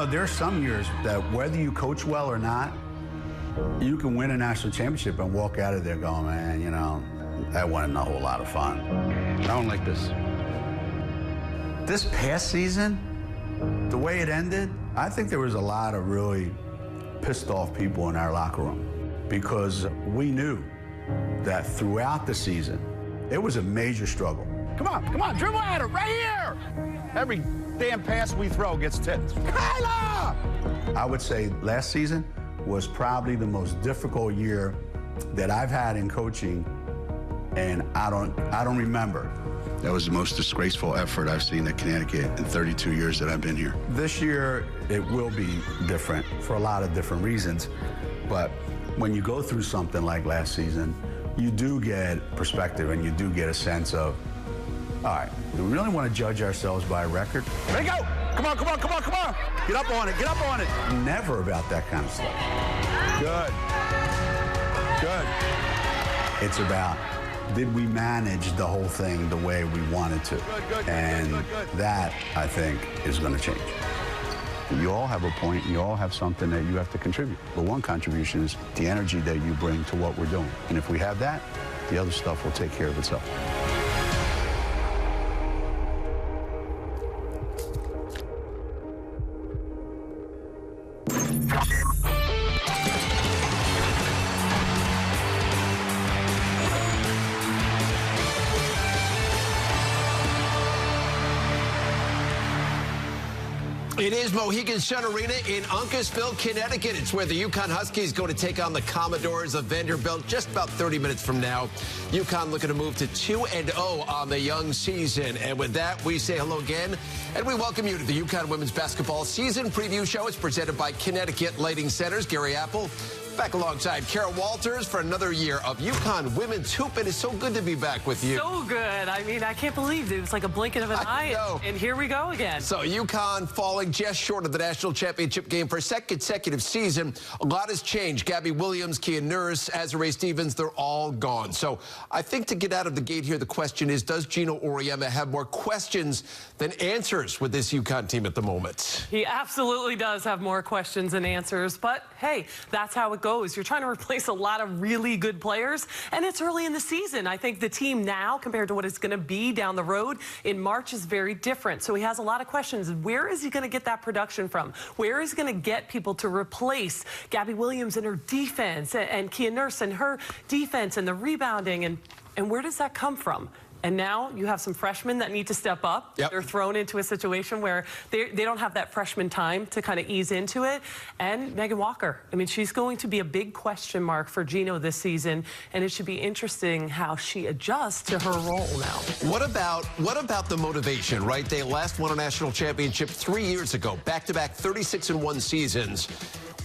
know, there are some years that whether you coach well or not, you can win a national championship and walk out of there going, man, you know, that wasn't a whole lot of fun. I don't like this. This past season, the way it ended, I think there was a lot of really pissed off people in our locker room because we knew that throughout the season, it was a major struggle. Come on, dribble at her, right here! Every damn pass we throw gets tipped. Kyla! I would say last season was probably the most difficult year that I've had in coaching, and I don't remember. That was the most disgraceful effort I've seen at Connecticut in 32 years that I've been here. This year, it will be different for a lot of different reasons, but when you go through something like last season, you do get perspective and you do get a sense of, all right, do we really want to judge ourselves by a record? Ready, go! Come on! Get up on it! Never about that kind of stuff. Good. It's about, did we manage the whole thing the way we wanted to? And that, I think, is going to change. You all have a point, and you all have something that you have to contribute. But one contribution is the energy that you bring to what we're doing. And if we have that, the other stuff will take care of itself. It is Mohegan Sun Arena in Uncasville, Connecticut. It's where the UConn Huskies go to take on the Commodores of Vanderbilt just about 30 minutes from now. UConn looking to move to 2-0 on the young season. And with that, we say hello again, and we welcome you to the UConn Women's Basketball Season Preview Show. It's presented by Connecticut Lighting Centers. Gary Apple back alongside Kara Walters for another year of UConn Women's Hoop. It is so good to be back with you. So good. I mean, I can't believe it was like a blink of an eye. And here we go again. So UConn falling just short of the national championship game for a second consecutive season. A lot has changed. Gabby Williams, Kia Nurse, Azurá Stevens, they're all gone. So I think to get out of the gate here, the question is, does Gino Auriemma have more questions than answers with this UConn team at the moment? He absolutely does have more questions than answers. But, hey, that's how it goes. You're trying to replace a lot of really good players, and it's early in the season. I think the team now, compared to what it's going to be down the road in March, is very different. So he has a lot of questions. Where is he going to get that production from? Where is he going to get people to replace Gabby Williams and her defense, and Kia Nurse and her defense and the rebounding, and where does that come from? And now you have some freshmen that need to step up. Yep. They're thrown into a situation where they don't have that freshman time to kind of ease into it. And Megan Walker, I mean, she's going to be a big question mark for Gino this season, and it should be interesting how she adjusts to her role now. What about the motivation, right? They last won a national championship 3 years ago, back-to-back 36-1 seasons,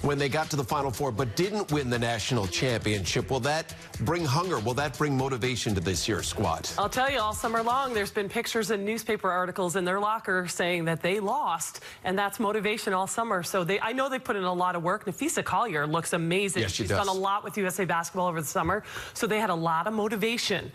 when they got to the Final Four but didn't win the national championship. Will that bring hunger? Will that bring motivation to this year's squad? I'll tell you, all summer long, there's been pictures and newspaper articles in their locker saying that they lost, and that's motivation all summer. So I know they put in a lot of work. Nafisa Collier looks amazing. Yes, She's does. done a lot with USA Basketball over the summer. So they had a lot of motivation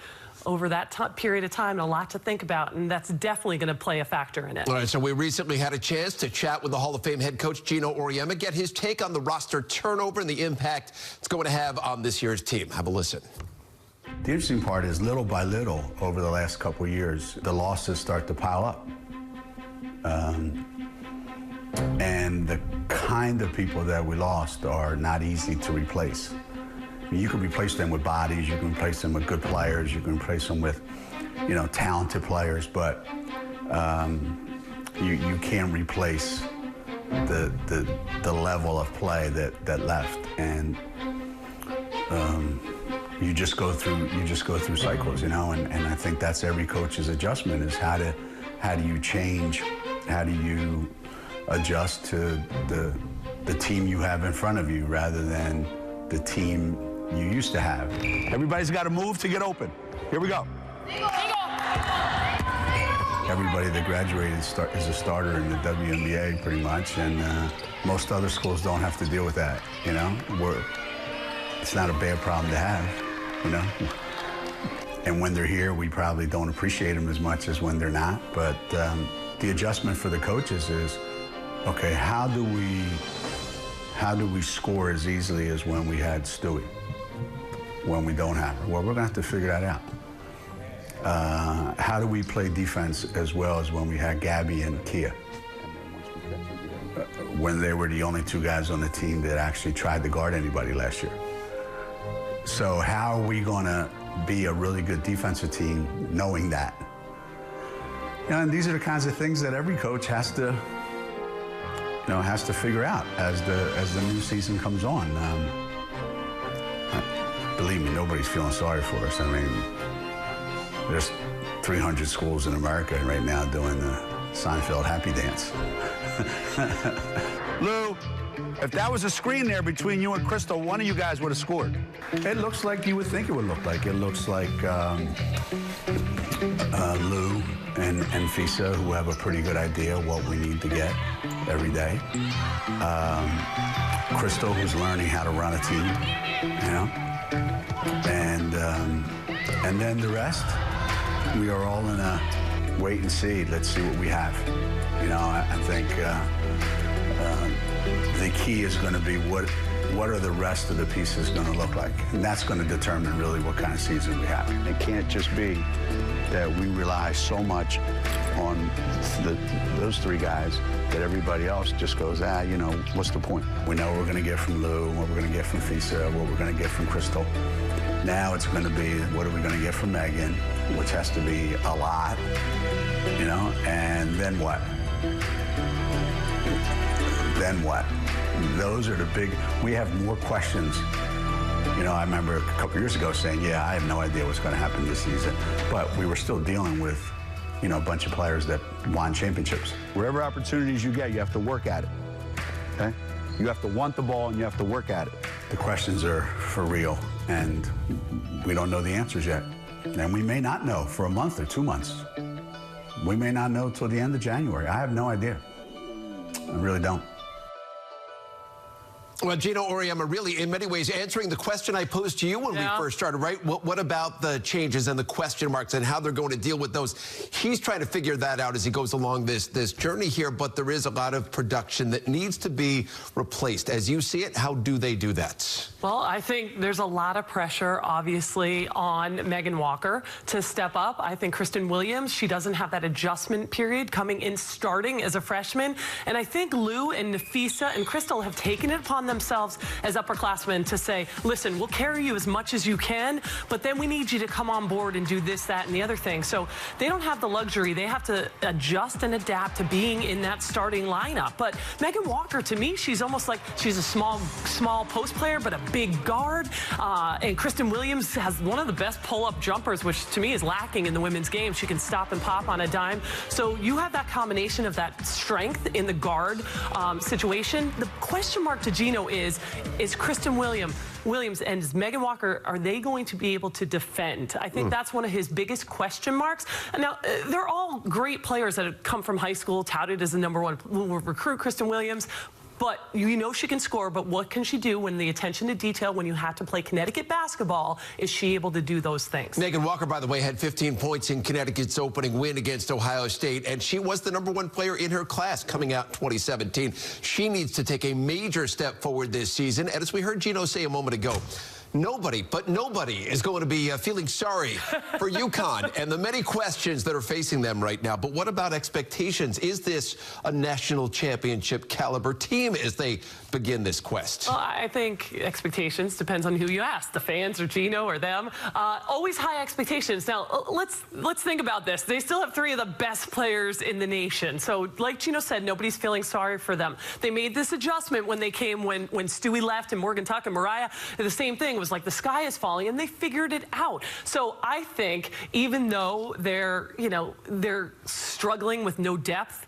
over that period of time, and a lot to think about, and that's definitely going to play a factor in it. All right, so we recently had a chance to chat with the Hall of Fame head coach Gino Auriemma, get his take on the roster turnover and the impact it's going to have on this year's team. Have a listen. The interesting part is, little by little, over the last couple of years, the losses start to pile up. And the kind of people that we lost are not easy to replace. You can replace them with bodies, you can replace them with good players, you can replace them with, you know, talented players, but you can't replace the level of play that left. And you just go through cycles, you know, and I think that's every coach's adjustment, is how do you change, how do you adjust to the team you have in front of you rather than the team you used to have. Everybody's got to move to get open. Here we go. Everybody that graduated is a starter in the WNBA pretty much, and most other schools don't have to deal with that, you know? It's not a bad problem to have, you know? And when they're here, we probably don't appreciate them as much as when they're not, but the adjustment for the coaches is, Okay, how do we score as easily as when we had Stewie? When we don't have her? Well, we're gonna have to figure that out. How do we play defense as well as when we had Gabby and Kia? When they were the only two guys on the team that actually tried to guard anybody last year. So how are we gonna be a really good defensive team knowing that? You know, and these are the kinds of things that every coach has to figure out as the new season comes on. Believe me, nobody's feeling sorry for us. I mean, there's 300 schools in America right now doing the Seinfeld happy dance. Lou, if that was a screen there between you and Crystal, one of you guys would have scored. It looks like you would think it would look like. It looks like Lou and Fisa, who have a pretty good idea of what we need to get every day. Crystal, who's learning how to run a team, you know. And then the rest, we are all in a wait and see. Let's see what we have. You know, I think the key is going to be what are the rest of the pieces going to look like? And that's going to determine really what kind of season we have. It can't just be that we rely so much on those three guys that everybody else just goes, you know, what's the point? We know what we're going to get from Lou, what we're going to get from Fisa, what we're going to get from Crystal. Now it's going to be, what are we going to get from Megan, which has to be a lot, you know, and then what? Then what? Those are the big, we have more questions. You know, I remember a couple years ago saying, yeah, I have no idea what's going to happen this season. But we were still dealing with, you know, a bunch of players that won championships. Wherever opportunities you get, you have to work at it, okay? You have to want the ball and you have to work at it. The questions are for real, and we don't know the answers yet. And we may not know for a month or 2 months. We may not know till the end of January. I have no idea. I really don't. Well, Gino Auriemma really, in many ways, answering the question I posed to you when we first started, right? What about the changes and the question marks and how they're going to deal with those? He's trying to figure that out as he goes along this journey here, but there is a lot of production that needs to be replaced. As you see it, how do they do that? Well, I think there's a lot of pressure, obviously, on Megan Walker to step up. I think Kristen Williams, she doesn't have that adjustment period coming in starting as a freshman. And I think Lou and Nafisa and Crystal have taken it upon themselves as upperclassmen to say, listen, we'll carry you as much as you can, but then we need you to come on board and do this, that, and the other thing. So they don't have the luxury. They have to adjust and adapt to being in that starting lineup. But Megan Walker, to me, she's almost like she's a small post player, but a big guard. And Kristen Williams has one of the best pull-up jumpers, which to me is lacking in the women's game. She can stop and pop on a dime. So you have that combination of that strength in the guard situation. The question mark to Gino is Kristen Williams and is Megan Walker, are they going to be able to defend? I think that's one of his biggest question marks. And now, they're all great players that have come from high school, touted as the #1 recruit, Kristen Williams. But you know she can score, but what can she do when the attention to detail, when you have to play Connecticut basketball, is she able to do those things? Megan Walker, by the way, had 15 points in Connecticut's opening win against Ohio State, and she was the #1 player in her class coming out in 2017. She needs to take a major step forward this season, and as we heard Gino say a moment ago, nobody is going to be feeling sorry for UConn and the many questions that are facing them right now. But what about expectations? Is this a national championship caliber team as they begin this quest? Well, I think expectations depends on who you ask, the fans or Gino or them. Always high expectations. Now, let's think about this. They still have 3 of the best players in the nation. So like Gino said, nobody's feeling sorry for them. They made this adjustment when they came, when Stewie left and Morgan Tuck and Mariah, the same thing. It was like the sky is falling, and they figured it out. So I think even though they're struggling with no depth,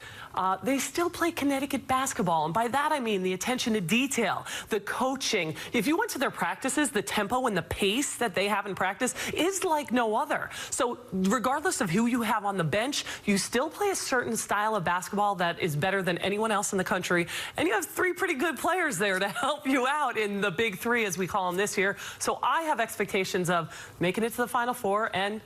they still play Connecticut basketball. And by that, I mean the attention to detail, the coaching. If you went to their practices, the tempo and the pace that they have in practice is like no other. So regardless of who you have on the bench, you still play a certain style of basketball that is better than anyone else in the country. And you have 3 pretty good players there to help you out in the big 3, as we call them this year. So I have expectations of making it to the Final Four and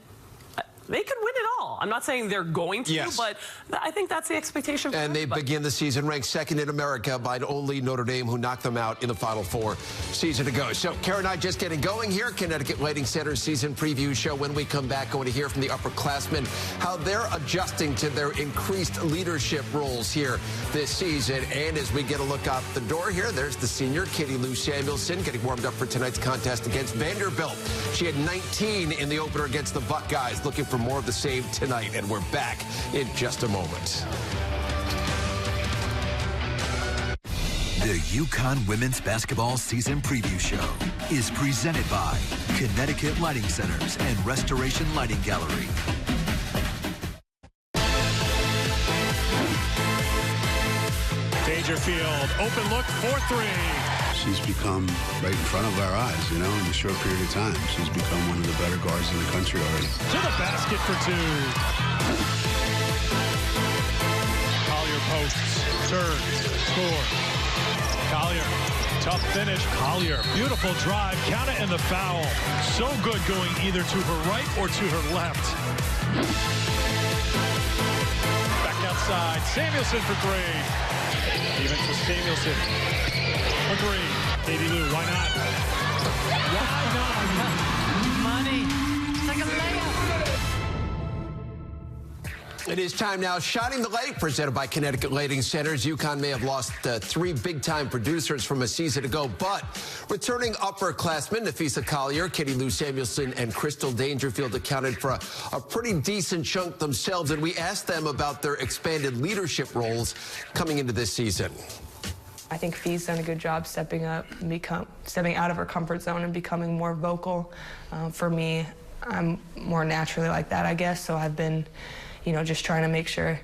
they could win it all. I'm not saying they're going to, Yes. but I think that's the expectation for And they everybody. begin the season ranked second in America by only Notre Dame, who knocked them out in the Final Four season ago. So Kara and I just getting going here. Connecticut Lighting Center season preview show. When we come back, going to hear from the upperclassmen how they're adjusting to their increased leadership roles here this season. And as we get a look out the door here, there's the senior, Katie Lou Samuelson, getting warmed up for tonight's contest against Vanderbilt. She had 19 in the opener against the Buckeyes, looking for more of the same tonight. And we're back in just a moment. The UConn Women's Basketball Season Preview Show is presented by Connecticut Lighting Centers and Restoration Lighting Gallery. Dangerfield, open look for three. She's become right in front of our eyes, you know, in a short period of time. She's become one of the better guards in the country already. To the basket for two. Collier posts, turns, scores. Collier, tough finish. Collier, beautiful drive, count it and the foul. So good going either to her right or to her left. Back outside, Samuelson for three. Even to Samuelson. Agree. Katie Lou, why not? Why not? Money. It's like a layup. It is time now. Shining the Light, presented by Connecticut Lighting Centers. UConn may have lost three big-time producers from a season ago, but returning upperclassmen, Nafisa Collier, Katie Lou Samuelson, and Crystal Dangerfield accounted for a pretty decent chunk themselves, and we asked them about their expanded leadership roles coming into this season. I think Fee's done a good job stepping up and stepping out of her comfort zone and becoming more vocal. For me, I'm more naturally like that, I guess, so I've been, you know, just trying to make sure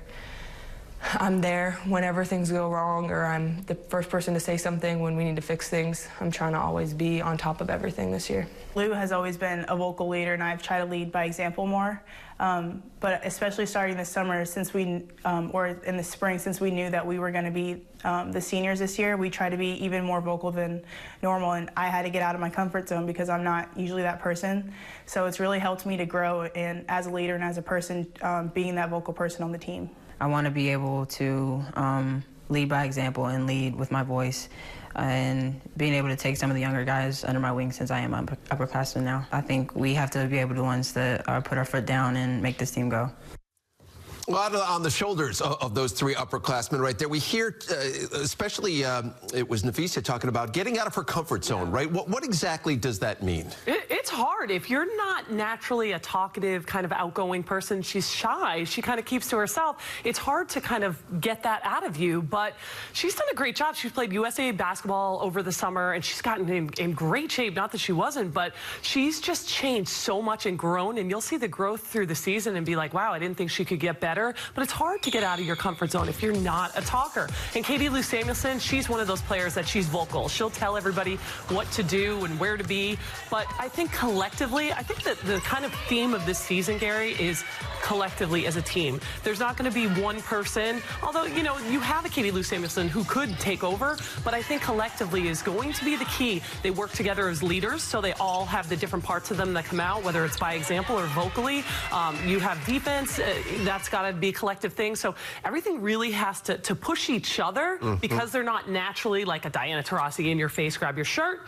I'm there whenever things go wrong, or I'm the first person to say something when we need to fix things. I'm trying to always be on top of everything this year. Lou has always been a vocal leader, and I've tried to lead by example more. But especially starting this summer, since we, or in the spring, since we knew that we were going to be the seniors this year, we tried to be even more vocal than normal, and I had to get out of my comfort zone because I'm not usually that person. So it's really helped me to grow and as a leader and as a person, being that vocal person on the team. I want to be able to lead by example and lead with my voice, and being able to take some of the younger guys under my wing since I am upperclassman now. I think we have to be able to be the ones that put our foot down and make this team go. A lot on the shoulders of those three upperclassmen right there. We hear, especially, it was Nafisa talking about getting out of her comfort zone, right? What exactly does that mean? It's hard. If you're not naturally a talkative, kind of outgoing person, she's shy, she kind of keeps to herself, it's hard to kind of get that out of you. But she's done a great job. She's played USA basketball over the summer, and she's gotten in great shape. Not that she wasn't, but she's just changed so much and grown, and you'll see the growth through the season and be like, wow, I didn't think she could get better. But it's hard to get out of your comfort zone if you're not a talker. And Katie Lou Samuelson, she's one of those players that she's vocal. She'll tell everybody what to do and where to be. But I think collectively, I think that the kind of theme of this season, Gary, is collectively as a team. There's not going to be one person, although, you know, you have a Katie Lou Samuelson who could take over, but I think collectively is going to be the key. They work together as leaders, so they all have the different parts of them that come out, whether it's by example or vocally. You have defense, that's got to be a collective thing. So everything really has to push each other because they're not naturally like a Diana Taurasi in your face, grab your shirt.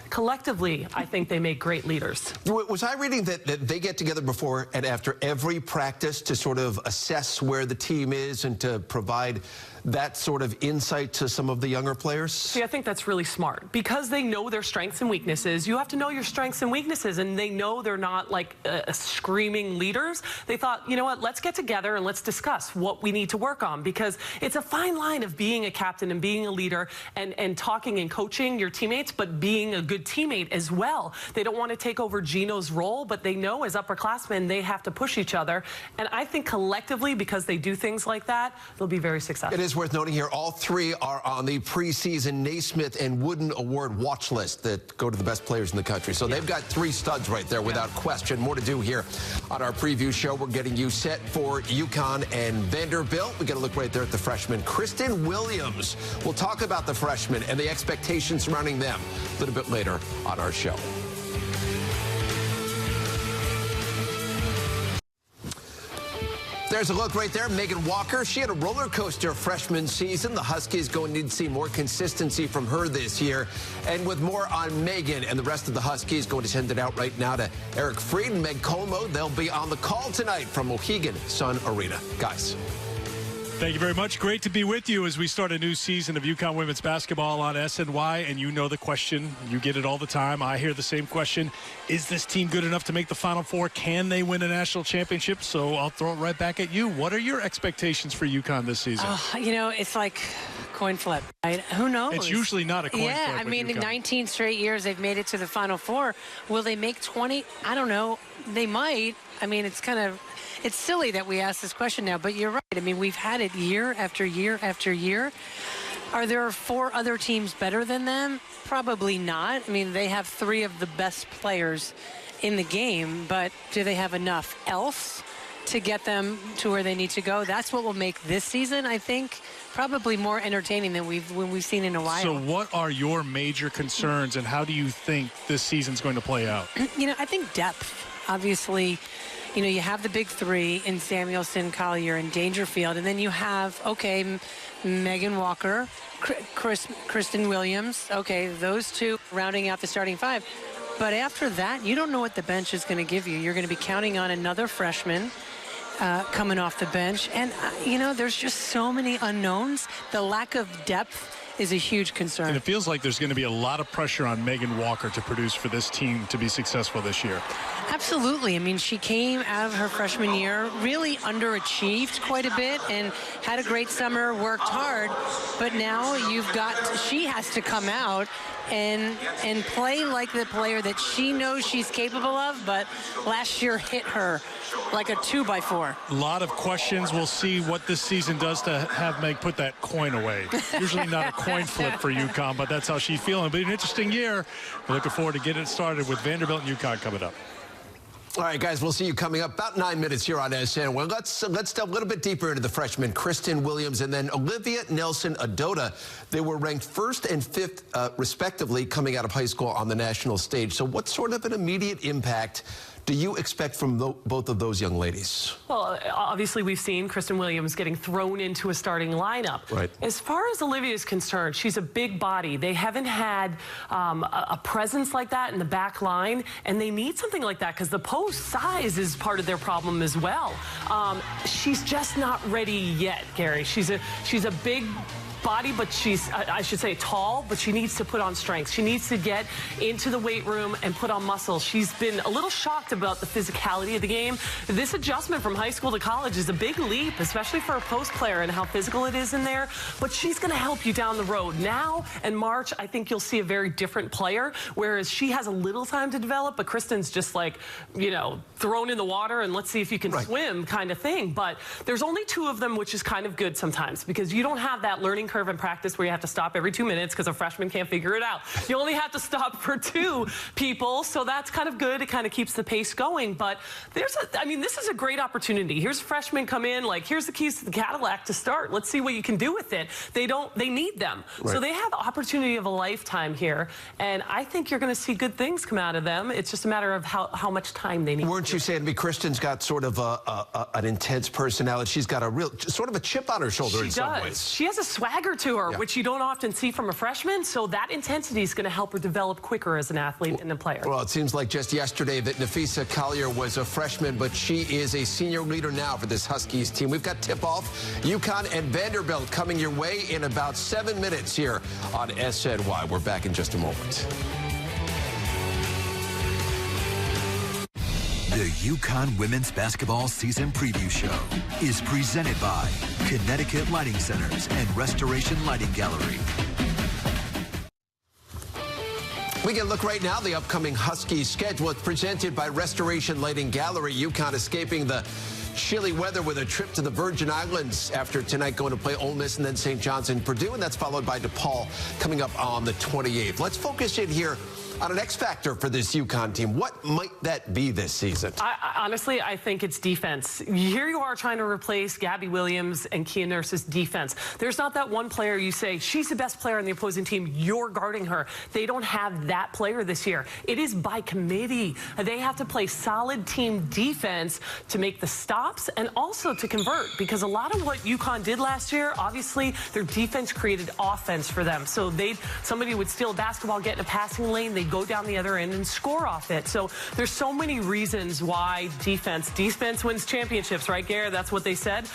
Collectively, I think they make great leaders. Was I reading that they get together before and after every practice to sort of assess where the team is and to provide that sort of insight to some of the younger players? See, I think that's really smart because they know their strengths and weaknesses. You have to know your strengths and weaknesses, and they know they're not like screaming leaders. They thought, you know what, let's get together and let's discuss what we need to work on, because it's a fine line of being a captain and being a leader and talking and coaching your teammates, but being a good teammate as well. They don't want to take over Gino's role, but they know as upperclassmen they have to push each other. And I think collectively, because they do things like that, they'll be very successful. It is worth noting here, all three are on the preseason Naismith and Wooden Award watch list that go to the best players in the country. So they've got three studs right there without question. More to do here on our preview show. We're getting you set for UConn and Vanderbilt. We got to look right there at the freshman, Kristen Williams. We'll talk about the freshmen and the expectations surrounding them a little bit later on our show. There's a look right there. Megan Walker, she had a roller coaster freshman season. The Huskies going to need to see more consistency from her this year. And with more on Megan and the rest of the Huskies, going to send it out right now to Eric Freed and Meg Como. They'll be on the call tonight from Mohegan Sun Arena. Guys. Thank you very much. Great to be with you as we start a new season of UConn women's basketball on SNY. And you know the question. You get it all the time. I hear the same question. Is this team good enough to make the Final Four? Can they win a national championship? So I'll throw it right back at you. What are your expectations for UConn this season? You know, it's like coin flip. Right? Who knows? It's usually not a coin flip. Yeah, I mean, in 19 straight years, they've made it to the Final Four. Will they make 20? I don't know. They might. I mean, it's silly that we ask this question now, but you're right. I mean, we've had it year after year after year. Are there 4 other teams better than them? Probably not. I mean, they have 3 of the best players in the game, but do they have enough else to get them to where they need to go? That's what will make this season, I think, probably more entertaining than we've seen in a while. So what are your major concerns, and how do you think this season's going to play out? You know, I think depth, obviously. You know, you have the big 3 in Samuelson, Collier, and Dangerfield, and then you have, okay, Megan Walker, Kristen Williams, okay, those 2 rounding out the starting 5. But after that, you don't know what the bench is going to give you. You're going to be counting on another freshman coming off the bench. And, you know, there's just so many unknowns. The lack of depth is a huge concern. And it feels like there's going to be a lot of pressure on Megan Walker to produce for this team to be successful this year. Absolutely. I mean, she came out of her freshman year, really underachieved quite a bit and had a great summer, worked hard. But now she has to come out and play like the player that she knows she's capable of, but last year hit her like a 2x4. A lot of questions. We'll see what this season does to have Meg put that coin away. Usually not a coin flip for UConn, but that's how she's feeling. But an interesting year. We're looking forward to getting it started with Vanderbilt and UConn coming up. All right, guys, we'll see you coming up about 9 minutes here on SN. Well, let's delve a little bit deeper into the freshmen, Kristen Williams and then Olivia Nelson-Adota. They were ranked 1st and 5th, respectively, coming out of high school on the national stage. So what sort of an immediate impact do you expect from both of those young ladies? Well, obviously, we've seen Kristen Williams getting thrown into a starting lineup. Right. As far as Olivia is concerned, she's a big body. They haven't had a presence like that in the back line, and they need something like that because the post size is part of their problem as well. She's just not ready yet, Gary. She's a big body, but she's, I should say, tall, but she needs to put on strength. She needs to get into the weight room and put on muscle. She's been a little shocked about the physicality of the game. This adjustment from high school to college is a big leap, especially for a post player and how physical it is in there, but she's going to help you down the road. Now in March, I think you'll see a very different player, whereas she has a little time to develop, but Kristen's just like, you know, thrown in the water and let's see if you can swim kind of thing. But there's only 2 of them, which is kind of good sometimes because you don't have that learning curve in practice where you have to stop every 2 minutes because a freshman can't figure it out. You only have to stop for 2 people, so that's kind of good. It kind of keeps the pace going. But this is a great opportunity. Here's freshmen come in, like, here's the keys to the Cadillac to start. Let's see what you can do with it. They need them. So they have the opportunity of a lifetime here, and I think you're going to see good things come out of them. It's just a matter of how much time they need. Weren't you saying to me, Kristen's got sort of an intense personality. She's got a real, sort of a chip on her shoulder in some ways. She has a swagger to her, which you don't often see from a freshman, so that intensity is going to help her develop quicker as an athlete and a player. Well, it seems like just yesterday that Nafisa Collier was a freshman, but she is a senior leader now for this Huskies team. We've got tip-off, UConn and Vanderbilt coming your way in about 7 minutes here on SNY. We're back in just a moment. The UConn Women's Basketball Season Preview Show is presented by Connecticut Lighting Centers and Restoration Lighting Gallery. We get a look right now at the upcoming Huskies schedule. It's presented by Restoration Lighting Gallery. UConn escaping the chilly weather with a trip to the Virgin Islands after tonight going to play Ole Miss and then St. John's and Purdue, and that's followed by DePaul coming up on the 28th. Let's focus in here on an X factor for this UConn team. What might that be this season? Honestly, I think it's defense. Here you are trying to replace Gabby Williams and Kia Nurse's defense. There's not that one player you say, she's the best player on the opposing team, you're guarding her. They don't have that player this year. It is by committee. They have to play solid team defense to make the stops and also to convert, because a lot of what UConn did last year, obviously, their defense created offense for them. So somebody would steal a basketball, get in a passing lane, they'd go down the other end and score off it. So there's so many reasons why defense wins championships, right, Gare? That's what they said.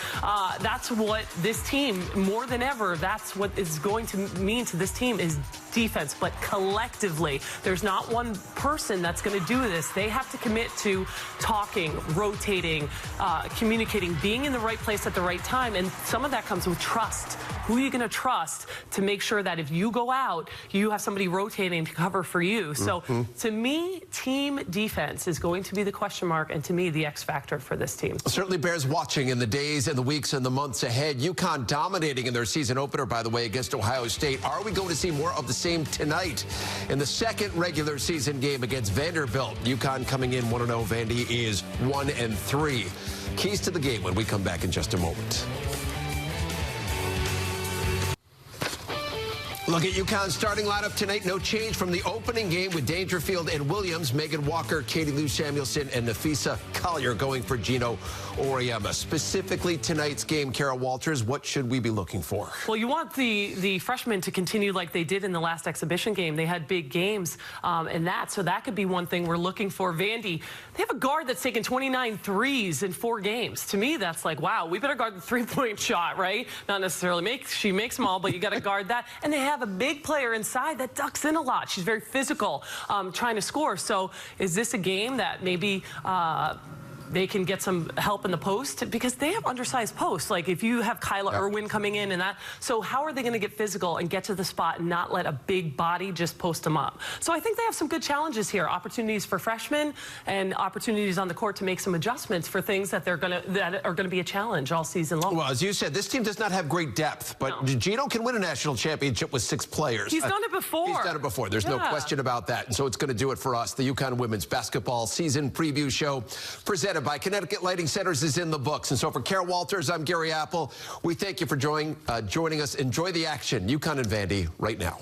That's what this team, more than ever, that's what is going to mean to this team is defense. But collectively, there's not one person that's going to do this. They have to commit to talking, rotating, communicating, being in the right place at the right time. And some of that comes with trust. Who are you going to trust to make sure that if you go out, you have somebody rotating to cover for you? So to me, team defense is going to be the question mark, and to me, the X factor for this team. Certainly bears watching in the days and the weeks and the months ahead. UConn dominating in their season opener, by the way, against Ohio State. Are we going to see more of the same tonight in the second regular season game against Vanderbilt? UConn coming in 1-0. Vandy is 1-3. Keys to the game when we come back in just a moment. Look at UConn's starting lineup tonight. No change from the opening game with Dangerfield and Williams, Megan Walker, Katie Lou Samuelson, and Nafisa Collier going for Gino Auriemma. Specifically tonight's game, Carol Walters, what should we be looking for? Well, you want the freshmen to continue like they did in the last exhibition game. They had big games in that, so that could be one thing we're looking for. Vandy, they have a guard that's taken 29 threes in 4 games. To me, that's like, wow, we better guard the three-point shot, right? Not necessarily she makes them all, but you got to guard that. And they have a big player inside that ducks in a lot. She's very physical, trying to score. So is this a game that maybe they can get some help in the post? Because they have undersized posts. Like if you have Kyla Irwin coming in and that. So how are they going to get physical and get to the spot and not let a big body just post them up? So I think they have some good challenges here. Opportunities for freshmen and opportunities on the court to make some adjustments for things that are going to be a challenge all season long. Well, as you said, this team does not have great depth, but Gino can win a national championship with 6 players. He's done it before. He's done it before. There's no question about that. And so it's going to do it for us. The UConn women's basketball season preview show presented by Connecticut Lighting Centers is in the books. And so for Carol Walters, I'm Gary Apple. We thank you for joining us. Enjoy the action. UConn and Vandy right now.